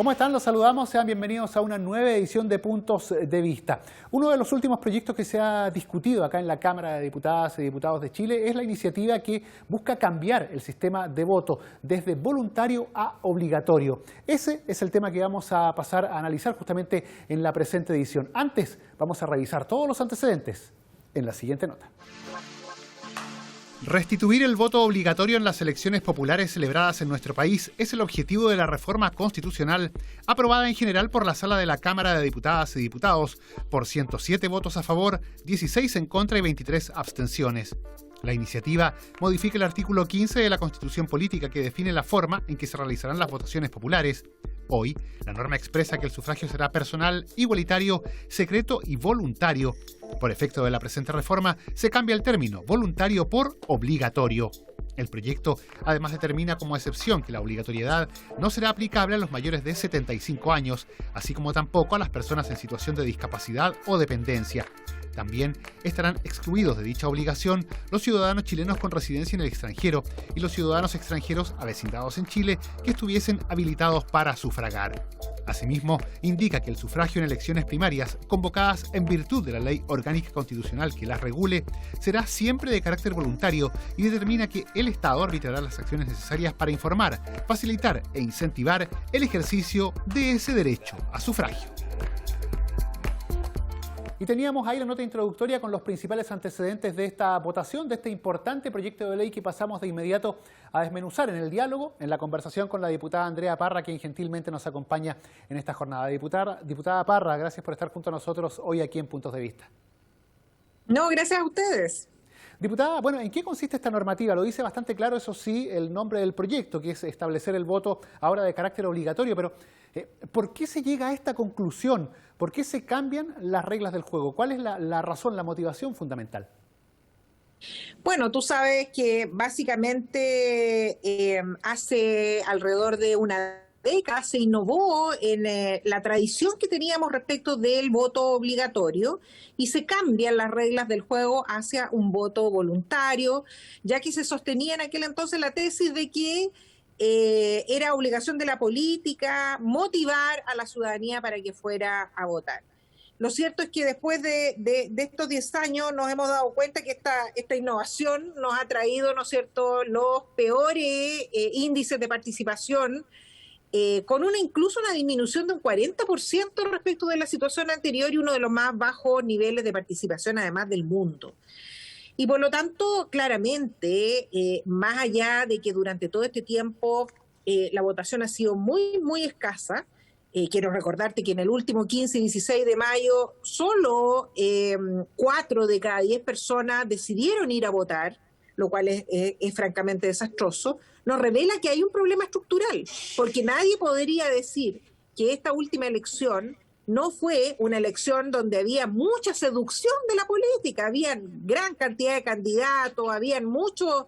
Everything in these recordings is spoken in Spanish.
¿Cómo están? Los saludamos. Sean bienvenidos a una nueva edición de Puntos de Vista. Uno de los últimos proyectos que se ha discutido acá en la Cámara de Diputadas y Diputados de Chile es la iniciativa que busca cambiar el sistema de voto desde voluntario a obligatorio. Ese es el tema que vamos a pasar a analizar justamente en la presente edición. Antes, vamos a revisar todos los antecedentes en la siguiente nota. Restituir el voto obligatorio en las elecciones populares celebradas en nuestro país es el objetivo de la reforma constitucional aprobada en general por la Sala de la Cámara de Diputadas y Diputados por 107 votos a favor, 16 en contra y 23 abstenciones. La iniciativa modifica el artículo 15 de la Constitución Política que define la forma en que se realizarán las votaciones populares. Hoy, la norma expresa que el sufragio será personal, igualitario, secreto y voluntario. Por efecto de la presente reforma, se cambia el término voluntario por obligatorio. El proyecto además determina como excepción que la obligatoriedad no será aplicable a los mayores de 75 años, así como tampoco a las personas en situación de discapacidad o dependencia. También estarán excluidos de dicha obligación los ciudadanos chilenos con residencia en el extranjero y los ciudadanos extranjeros avecindados en Chile que estuviesen habilitados para sufragar. Asimismo, indica que el sufragio en elecciones primarias, convocadas en virtud de la ley orgánica constitucional que las regule, será siempre de carácter voluntario y determina que el Estado arbitrará las acciones necesarias para informar, facilitar e incentivar el ejercicio de ese derecho a sufragio. Y teníamos ahí la nota introductoria con los principales antecedentes de esta votación, de este importante proyecto de ley que pasamos de inmediato a desmenuzar en el diálogo, en la conversación con la diputada Andrea Parra, quien gentilmente nos acompaña en esta jornada. Diputada Parra, gracias por estar junto a nosotros hoy aquí en Puntos de Vista. No, gracias a ustedes. Diputada, bueno, ¿en qué consiste esta normativa? Lo dice bastante claro, eso sí, el nombre del proyecto, que es establecer el voto ahora de carácter obligatorio, pero ¿por qué se llega a esta conclusión? ¿Por qué se cambian las reglas del juego? ¿Cuál es la razón, la motivación fundamental? Bueno, tú sabes que básicamente hace alrededor de una década se innovó en la tradición que teníamos respecto del voto obligatorio y se cambian las reglas del juego hacia un voto voluntario, ya que se sostenía en aquel entonces la tesis de que era obligación de la política motivar a la ciudadanía para que fuera a votar. Lo cierto es que después de estos 10 años nos hemos dado cuenta que esta innovación nos ha traído, ¿no es cierto?, los peores índices de participación, con incluso una disminución de un 40% respecto de la situación anterior y uno de los más bajos niveles de participación además del mundo. Y por lo tanto, claramente, más allá de que durante todo este tiempo la votación ha sido muy, muy escasa, quiero recordarte que en el último 15 y 16 de mayo solo 4 de cada 10 personas decidieron ir a votar, lo cual es francamente desastroso, nos revela que hay un problema estructural, porque nadie podría decir que esta última elección no fue una elección donde había mucha seducción de la política, había gran cantidad de candidatos, habían muchas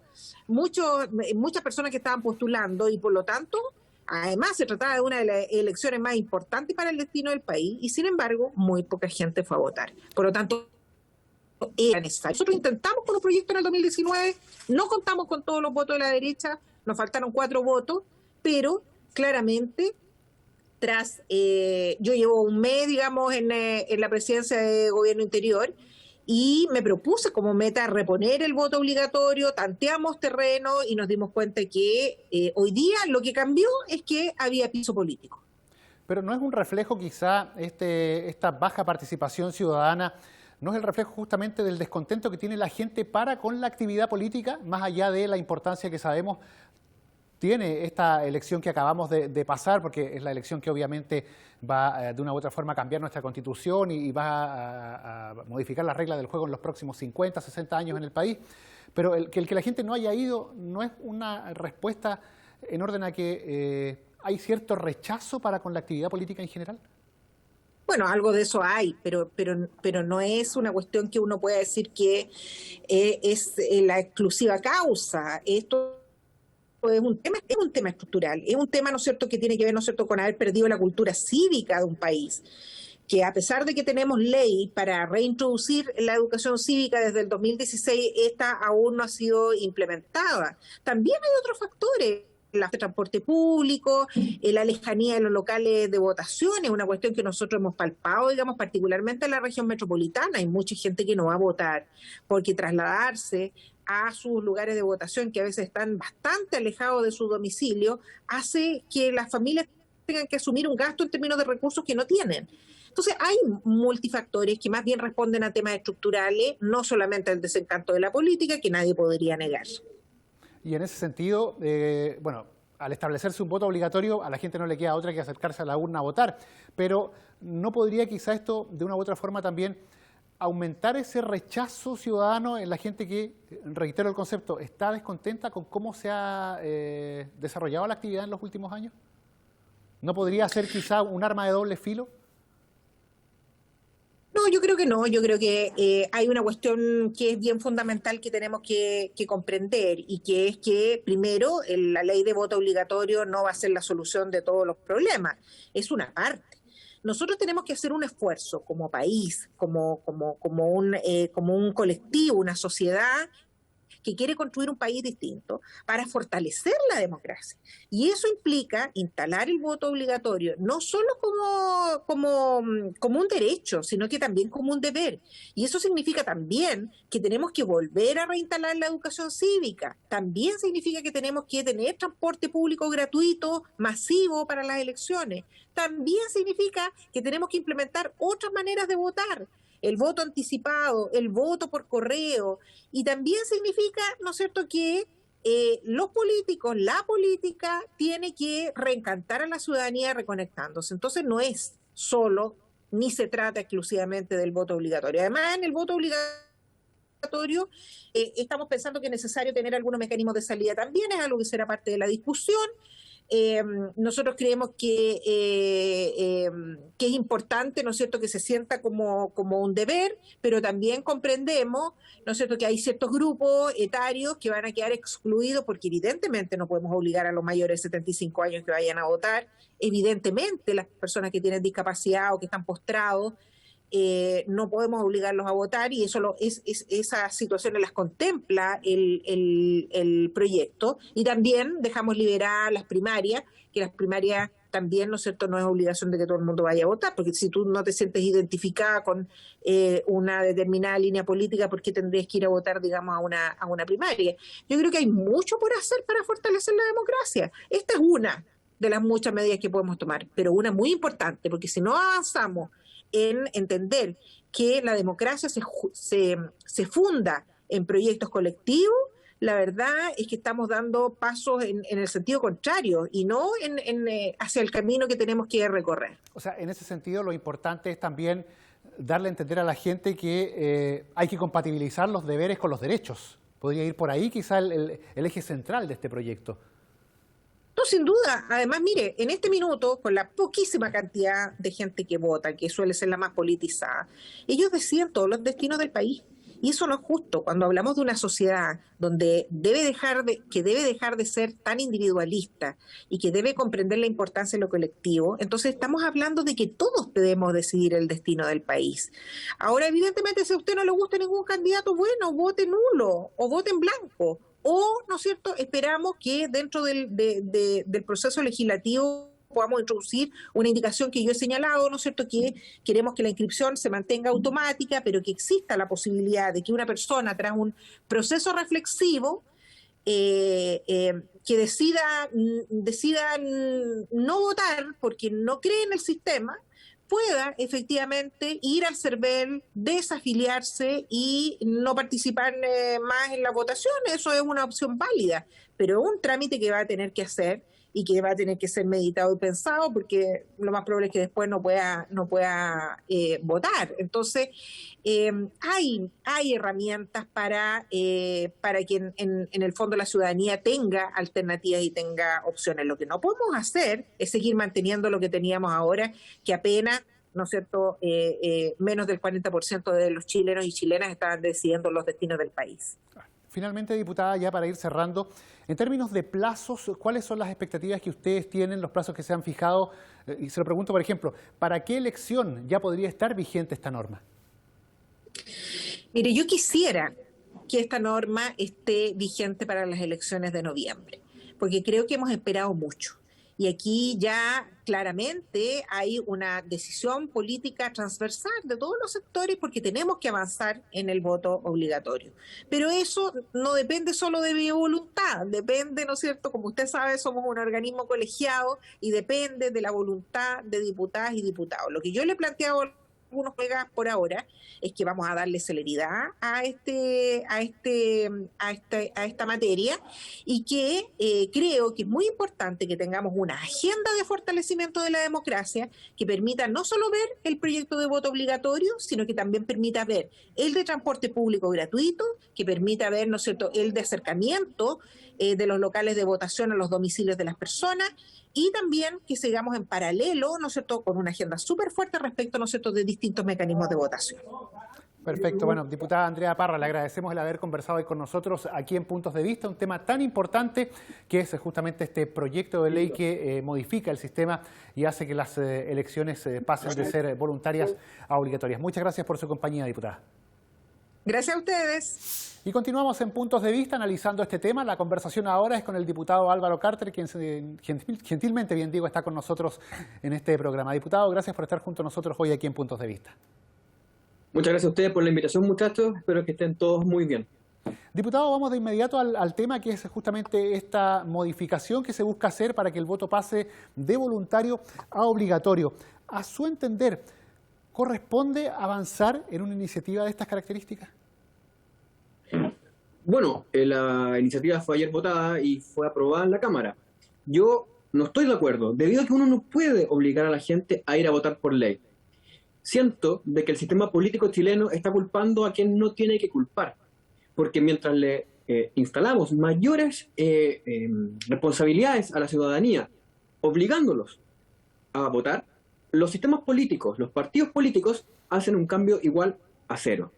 personas que estaban postulando y por lo tanto, además se trataba de una de las elecciones más importantes para el destino del país y sin embargo muy poca gente fue a votar. Por lo tanto, era necesario. Nosotros intentamos con un proyecto en el 2019, no contamos con todos los votos de la derecha, nos faltaron 4 votos, pero claramente yo llevo un mes, digamos, en la presidencia de Gobierno Interior y me propuse como meta reponer el voto obligatorio, tanteamos terreno y nos dimos cuenta que hoy día lo que cambió es que había piso político. Pero ¿no es un reflejo quizá esta baja participación ciudadana? ¿No es el reflejo justamente del descontento que tiene la gente para con la actividad política, más allá de la importancia que sabemos tiene esta elección que acabamos de pasar, porque es la elección que obviamente va de una u otra forma a cambiar nuestra Constitución y va a modificar las reglas del juego en los próximos 50, 60 años en el país? Pero el que la gente no haya ido no es una respuesta en orden a que hay cierto rechazo para con la actividad política en general. Bueno, algo de eso hay, pero no es una cuestión que uno pueda decir que es la exclusiva causa. Esto es un tema estructural, es un tema, ¿no es cierto?, que tiene que ver, ¿no es cierto?, con haber perdido la cultura cívica de un país, que a pesar de que tenemos ley para reintroducir la educación cívica desde el 2016, esta aún no ha sido implementada. También hay otros factores. el transporte público, la lejanía de los locales de votación, es una cuestión que nosotros hemos palpado, digamos, particularmente en la región metropolitana. Hay mucha gente que no va a votar porque trasladarse a sus lugares de votación, que a veces están bastante alejados de su domicilio, hace que las familias tengan que asumir un gasto en términos de recursos que no tienen. Entonces hay multifactores que más bien responden a temas estructurales, no solamente al desencanto de la política, que nadie podría negar. Y en ese sentido, bueno, al establecerse un voto obligatorio, a la gente no le queda otra que acercarse a la urna a votar, pero ¿no podría quizá esto de una u otra forma también aumentar ese rechazo ciudadano en la gente que, reitero el concepto, está descontenta con cómo se ha desarrollado la actividad en los últimos años? ¿No podría ser quizá un arma de doble filo? No, yo creo que no. Yo creo que hay una cuestión que es bien fundamental que tenemos que comprender, y que es que, primero, la ley de voto obligatorio no va a ser la solución de todos los problemas, es una parte. Nosotros tenemos que hacer un esfuerzo como país, como un colectivo, una sociedad que quiere construir un país distinto para fortalecer la democracia. Y eso implica instalar el voto obligatorio, no solo como un derecho, sino que también como un deber. Y eso significa también que tenemos que volver a reinstalar la educación cívica. También significa que tenemos que tener transporte público gratuito, masivo para las elecciones. También significa que tenemos que implementar otras maneras de votar, el voto anticipado, el voto por correo, y también significa, ¿no es cierto?, que los políticos, la política, tiene que reencantar a la ciudadanía reconectándose. Entonces no es solo, ni se trata exclusivamente del voto obligatorio. Además, en el voto obligatorio estamos pensando que es necesario tener algunos mecanismos de salida también, es algo que será parte de la discusión. Nosotros creemos que es importante, ¿no es cierto?, que se sienta como un deber, pero también comprendemos, ¿no es cierto?, que hay ciertos grupos etarios que van a quedar excluidos, porque evidentemente no podemos obligar a los mayores de 75 años que vayan a votar. Evidentemente las personas que tienen discapacidad o que están postrados, no podemos obligarlos a votar, y eso esas situaciones las contempla el proyecto. Y también dejamos liberadas las primarias, que las primarias también, ¿no es cierto?, no es obligación de que todo el mundo vaya a votar, porque si tú no te sientes identificada con una determinada línea política, ¿por qué tendrías que ir a votar, digamos, a una primaria? Yo creo que hay mucho por hacer para fortalecer la democracia. Esta es una de las muchas medidas que podemos tomar, pero una muy importante, porque si no avanzamos en entender que la democracia se funda en proyectos colectivos, la verdad es que estamos dando pasos en el sentido contrario, y no hacia el camino que tenemos que recorrer. O sea, en ese sentido lo importante es también darle a entender a la gente que hay que compatibilizar los deberes con los derechos. Podría ir por ahí quizá el eje central de este proyecto. No, sin duda. Además, mire, en este minuto, con la poquísima cantidad de gente que vota, que suele ser la más politizada, ellos deciden todos los destinos del país. Y eso no es justo. Cuando hablamos de una sociedad donde debe dejar de ser tan individualista y que debe comprender la importancia de lo colectivo, entonces estamos hablando de que todos debemos decidir el destino del país. Ahora, evidentemente, si a usted no le gusta ningún candidato, bueno, vote nulo o vote en blanco. O, ¿no es cierto?, esperamos que dentro del proceso legislativo podamos introducir una indicación que yo he señalado, ¿no es cierto?, que queremos que la inscripción se mantenga automática, pero que exista la posibilidad de que una persona, tras un proceso reflexivo, que decida no votar porque no cree en el sistema, pueda efectivamente ir al CERVEL, desafiliarse y no participar más en la votación. Eso es una opción válida, pero es un trámite que va a tener que hacer y que va a tener que ser meditado y pensado, porque lo más probable es que después no pueda votar. Entonces, hay herramientas para que en el fondo la ciudadanía tenga alternativas y tenga opciones. Lo que no podemos hacer es seguir manteniendo lo que teníamos ahora, que apenas, ¿no es cierto?, menos del 40% de los chilenos y chilenas estaban decidiendo los destinos del país. Finalmente, diputada, ya para ir cerrando, en términos de plazos, ¿cuáles son las expectativas que ustedes tienen, los plazos que se han fijado? Y se lo pregunto, por ejemplo, ¿para qué elección ya podría estar vigente esta norma? Mire, yo quisiera que esta norma esté vigente para las elecciones de noviembre, porque creo que hemos esperado mucho. Y aquí ya claramente hay una decisión política transversal de todos los sectores porque tenemos que avanzar en el voto obligatorio. Pero eso no depende solo de mi voluntad, depende, ¿no es cierto? Como usted sabe, somos un organismo colegiado y depende de la voluntad de diputadas y diputados. Lo que yo le he planteado a algunos colegas por ahora es que vamos a darle celeridad a esta materia y que creo que es muy importante que tengamos una agenda de fortalecimiento de la democracia que permita no solo ver el proyecto de voto obligatorio, sino que también permita ver el de transporte público gratuito, que permita ver, ¿no es cierto?, el de acercamiento de los locales de votación a los domicilios de las personas, y también que sigamos en paralelo, ¿no es cierto?, con una agenda súper fuerte respecto, ¿no es cierto?, de distintos mecanismos de votación. Perfecto. Bueno, diputada Andrea Parra, le agradecemos el haber conversado hoy con nosotros aquí en Puntos de Vista, un tema tan importante que es justamente este proyecto de ley que modifica el sistema y hace que las elecciones pasen de ser voluntarias a obligatorias. Muchas gracias por su compañía, diputada. Gracias a ustedes. Y continuamos en Puntos de Vista analizando este tema. La conversación ahora es con el diputado Álvaro Carter, quien gentilmente, bien digo, está con nosotros en este programa. Diputado, gracias por estar junto a nosotros hoy aquí en Puntos de Vista. Muchas gracias a ustedes por la invitación, muchachos. Espero que estén todos muy bien. Diputado, vamos de inmediato al tema que es justamente esta modificación que se busca hacer para que el voto pase de voluntario a obligatorio. A su entender, ¿corresponde avanzar en una iniciativa de estas características? Bueno, la iniciativa fue ayer votada y fue aprobada en la Cámara. Yo no estoy de acuerdo, debido a que uno no puede obligar a la gente a ir a votar por ley. Siento de que el sistema político chileno está culpando a quien no tiene que culpar, porque mientras le instalamos mayores responsabilidades a la ciudadanía, obligándolos a votar, los sistemas políticos, los partidos políticos, hacen un cambio igual a cero.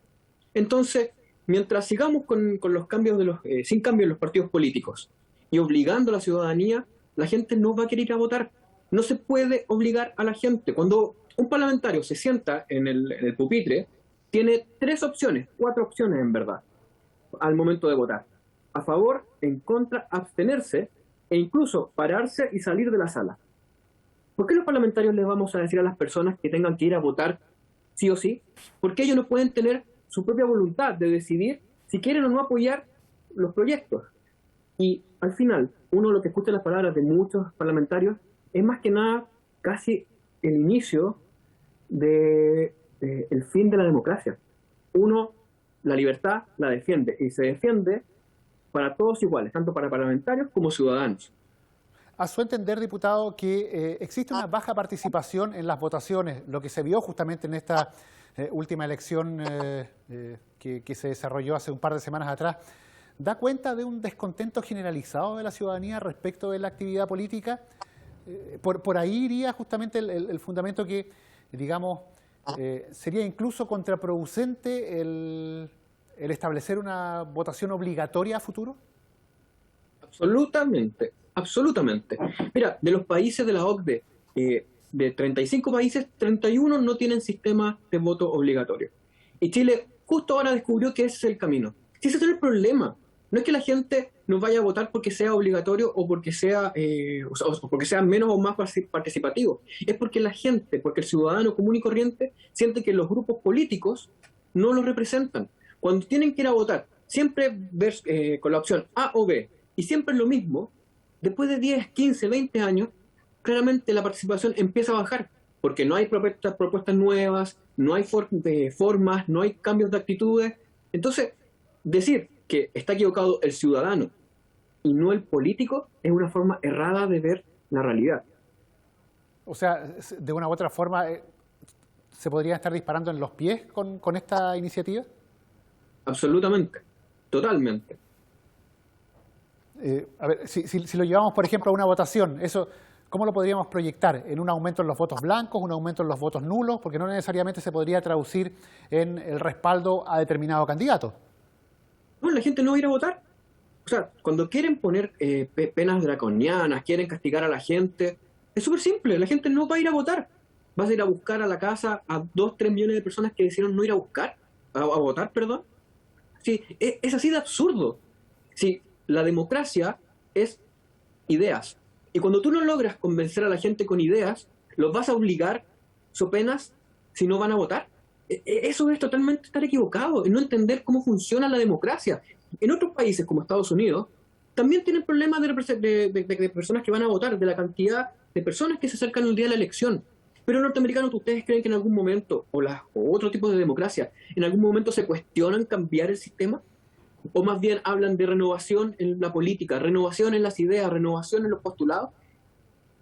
Entonces, mientras sigamos con los cambios sin cambio en los partidos políticos y obligando a la ciudadanía, la gente no va a querer ir a votar. No se puede obligar a la gente. Cuando un parlamentario se sienta en el pupitre, tiene 4 opciones en verdad, al momento de votar. A favor, en contra, abstenerse e incluso pararse y salir de la sala. ¿Por qué los parlamentarios les vamos a decir a las personas que tengan que ir a votar sí o sí? Porque ellos no pueden tener su propia voluntad de decidir si quieren o no apoyar los proyectos. Y al final, uno lo que escucha las palabras de muchos parlamentarios es más que nada casi el inicio del fin de la democracia. Uno, la libertad la defiende y se defiende para todos iguales, tanto para parlamentarios como ciudadanos. A su entender, diputado, que existe una baja participación en las votaciones, lo que se vio justamente en esta última elección que se desarrolló hace un par de semanas atrás, ¿da cuenta de un descontento generalizado de la ciudadanía respecto de la actividad política? Por ahí iría justamente el fundamento que, digamos, sería incluso contraproducente el establecer una votación obligatoria a futuro. Absolutamente, absolutamente. Mira, de los países de la OCDE, de 35 países, 31 no tienen sistema de voto obligatorio. Y Chile justo ahora descubrió que ese es el camino. Si ese es el problema, no es que la gente no vaya a votar porque sea obligatorio o porque sea menos o más participativo. Es porque la gente, porque el ciudadano común y corriente siente que los grupos políticos no los representan. Cuando tienen que ir a votar, siempre ver con la opción A o B, y siempre es lo mismo, después de 10, 15, 20 años, claramente la participación empieza a bajar, porque no hay propuestas nuevas, no hay formas, no hay cambios de actitudes. Entonces, decir que está equivocado el ciudadano y no el político es una forma errada de ver la realidad. O sea, de una u otra forma, ¿se podría estar disparando en los pies con esta iniciativa? Absolutamente, totalmente. A ver, si lo llevamos, por ejemplo, a una votación, eso, ¿cómo lo podríamos proyectar? ¿En un aumento en los votos blancos, un aumento en los votos nulos? Porque no necesariamente se podría traducir en el respaldo a determinado candidato. No, la gente no va a ir a votar. O sea, cuando quieren poner penas draconianas, quieren castigar a la gente, es súper simple, la gente no va a ir a votar. Vas a ir a buscar a la casa a 2, 3 millones de personas que decidieron no ir a votar, perdón. Sí, es así de absurdo. Sí, la democracia es ideas. Y cuando tú no logras convencer a la gente con ideas, los vas a obligar, so penas, si no van a votar. Eso es totalmente estar equivocado, en no entender cómo funciona la democracia. En otros países como Estados Unidos, también tienen problemas de personas que van a votar, de la cantidad de personas que se acercan el día de la elección. Pero norteamericanos, ¿ustedes creen que en algún momento, o otro tipo de democracia, en algún momento se cuestionan cambiar el sistema? ¿O más bien hablan de renovación en la política, renovación en las ideas, renovación en los postulados?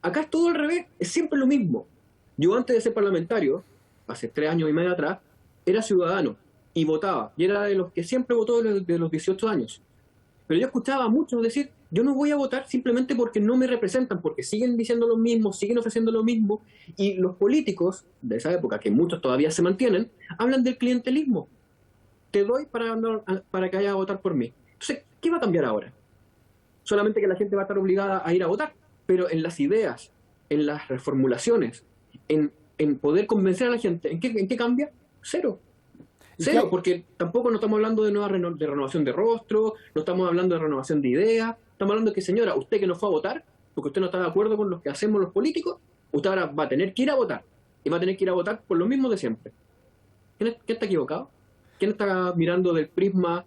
Acá es todo al revés, es siempre lo mismo. Yo antes de ser parlamentario, hace 3 años y medio atrás, era ciudadano y votaba, y era de los que siempre votó de los 18 años. Pero yo escuchaba a muchos decir, yo no voy a votar simplemente porque no me representan, porque siguen diciendo lo mismo, siguen ofreciendo lo mismo, y los políticos de esa época, que muchos todavía se mantienen, hablan del clientelismo. Te doy para que vayas a votar por mí. Entonces, ¿qué va a cambiar ahora? Solamente que la gente va a estar obligada a ir a votar, pero en las ideas, en las reformulaciones, en poder convencer a la gente, ¿en qué cambia? Cero. Cero, porque tampoco no estamos hablando de de renovación de rostro, no estamos hablando de renovación de ideas, estamos hablando de que, señora, usted que no fue a votar, porque usted no está de acuerdo con lo que hacemos los políticos, usted ahora va a tener que ir a votar, y va a tener que ir a votar por lo mismo de siempre. ¿Quién está equivocado? ¿Quién está mirando del prisma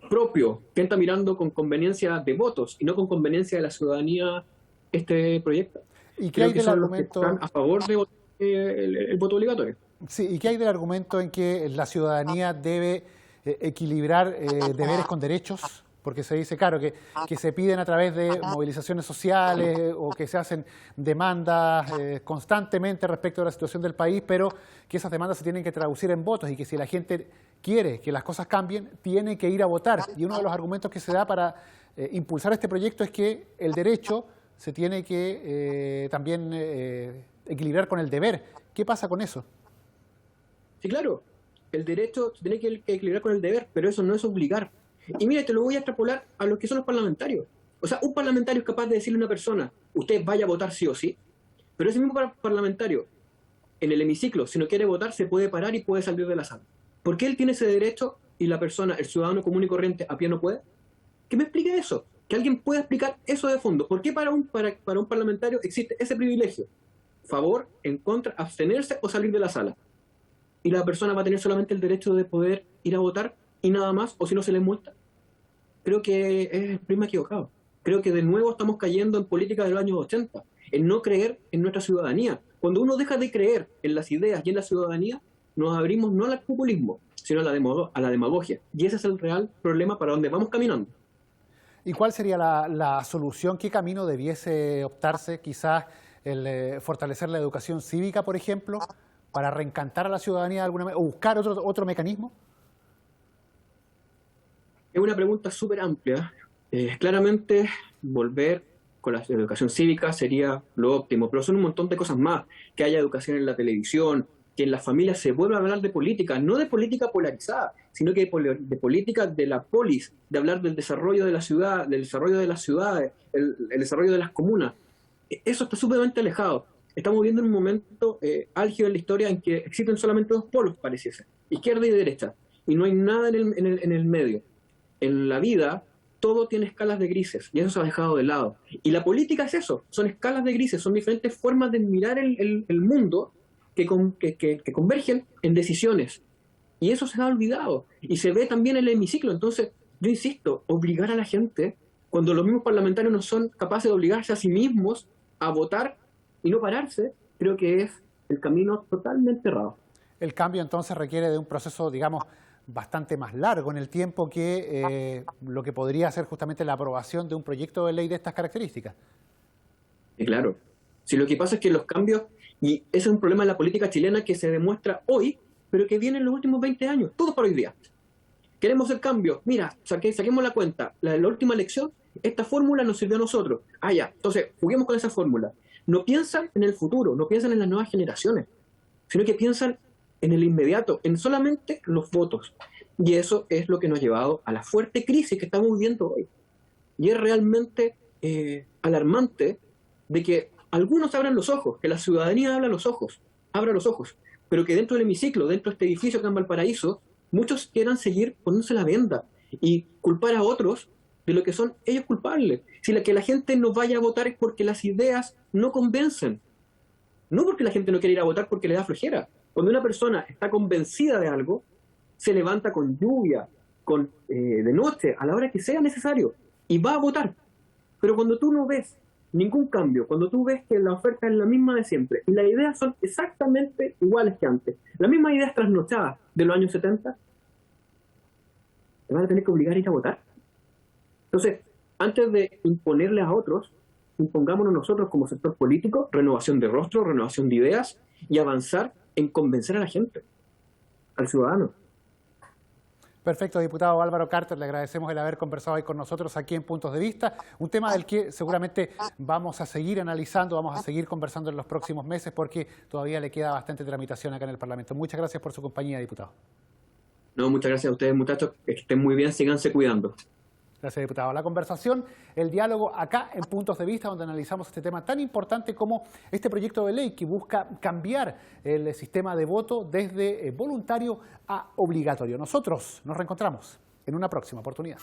propio? ¿Quién está mirando con conveniencia de votos y no con conveniencia de la ciudadanía este proyecto? ¿Y qué hay del argumento? Están a favor de el voto obligatorio. Sí, ¿y qué hay del argumento en que la ciudadanía debe equilibrar deberes con derechos? Porque se dice, claro, que se piden a través de movilizaciones sociales o que se hacen demandas constantemente respecto a la situación del país, pero que esas demandas se tienen que traducir en votos y que si la gente quiere que las cosas cambien, tiene que ir a votar. Y uno de los argumentos que se da para impulsar este proyecto es que el derecho se tiene que también equilibrar con el deber. ¿Qué pasa con eso? Sí, claro, el derecho se tiene que equilibrar con el deber, pero eso no es obligar. Y mira, te lo voy a extrapolar a lo que son los parlamentarios. O sea, un parlamentario es capaz de decirle a una persona, usted vaya a votar sí o sí, pero ese mismo parlamentario, en el hemiciclo, si no quiere votar, se puede parar y puede salir de la sala. ¿Por qué él tiene ese derecho y la persona, el ciudadano común y corriente, a pie no puede? Que me explique eso, que alguien pueda explicar eso de fondo. ¿Por qué para un parlamentario existe ese privilegio? Favor, en contra, abstenerse o salir de la sala. Y la persona va a tener solamente el derecho de poder ir a votar y nada más, o si no se le multa. Creo que es el prisma equivocado. Creo que de nuevo estamos cayendo en políticas de los años 80, en no creer en nuestra ciudadanía. Cuando uno deja de creer en las ideas y en la ciudadanía, nos abrimos no al populismo, sino a la demagogia. Y ese es el real problema para donde vamos caminando. ¿Y cuál sería la solución? ¿Qué camino debiese optarse? Quizás el fortalecer la educación cívica, por ejemplo, para reencantar a la ciudadanía de alguna manera, o buscar otro mecanismo. Es una pregunta súper amplia. Claramente, volver con la educación cívica sería lo óptimo, pero son un montón de cosas más. Que haya educación en la televisión, que en las familias se vuelva a hablar de política, no de política polarizada, sino que de política de la polis, de hablar del desarrollo de la ciudad, del desarrollo de las ciudades, el desarrollo de las comunas. Eso está súpermente alejado. Estamos viviendo en un momento álgido en la historia en que existen solamente dos polos, pareciese, izquierda y derecha, y no hay nada en el medio. En la vida, todo tiene escalas de grises, y eso se ha dejado de lado. Y la política es eso, son escalas de grises, son diferentes formas de mirar el mundo que convergen en decisiones. Y eso se ha olvidado, y se ve también en el hemiciclo. Entonces, yo insisto, obligar a la gente, cuando los mismos parlamentarios no son capaces de obligarse a sí mismos a votar y no pararse, creo que es el camino totalmente errado. El cambio entonces requiere de un proceso, digamos, bastante más largo en el tiempo que lo que podría ser justamente la aprobación de un proyecto de ley de estas características. Y claro, si lo que pasa es que los cambios, y ese es un problema de la política chilena que se demuestra hoy, pero que viene en los últimos 20 años, todo para hoy día. Queremos el cambio, mira, saquemos la cuenta, la última elección, esta fórmula nos sirvió a nosotros. Ah, ya, entonces juguemos con esa fórmula. No piensan en el futuro, no piensan en las nuevas generaciones, sino que piensan en el inmediato, en solamente los votos. Y eso es lo que nos ha llevado a la fuerte crisis que estamos viviendo hoy. Y es realmente alarmante de que algunos abran los ojos, que la ciudadanía abra los ojos, pero que dentro del hemiciclo, dentro de este edificio que en Valparaíso, muchos quieran seguir poniéndose la venda y culpar a otros de lo que son ellos culpables. Si que la gente no vaya a votar es porque las ideas no convencen. No porque la gente no quiere ir a votar porque le da flojera. Cuando una persona está convencida de algo, se levanta con lluvia, de noche, a la hora que sea necesario, y va a votar. Pero cuando tú no ves ningún cambio, cuando tú ves que la oferta es la misma de siempre, y las ideas son exactamente iguales que antes, las mismas ideas trasnochadas de los años 70, te van a tener que obligar a ir a votar. Entonces, antes de imponerle a otros, impongámonos nosotros como sector político, renovación de rostro, renovación de ideas, y avanzar en convencer a la gente, al ciudadano. Perfecto, diputado Álvaro Carter, le agradecemos el haber conversado hoy con nosotros aquí en Puntos de Vista, un tema del que seguramente vamos a seguir analizando, vamos a seguir conversando en los próximos meses porque todavía le queda bastante tramitación acá en el Parlamento. Muchas gracias por su compañía, diputado. No, muchas gracias a ustedes, muchachos, que estén muy bien, síganse cuidando. Gracias, diputado. La conversación, el diálogo acá en Puntos de Vista, donde analizamos este tema tan importante como este proyecto de ley que busca cambiar el sistema de voto desde voluntario a obligatorio. Nosotros nos reencontramos en una próxima oportunidad.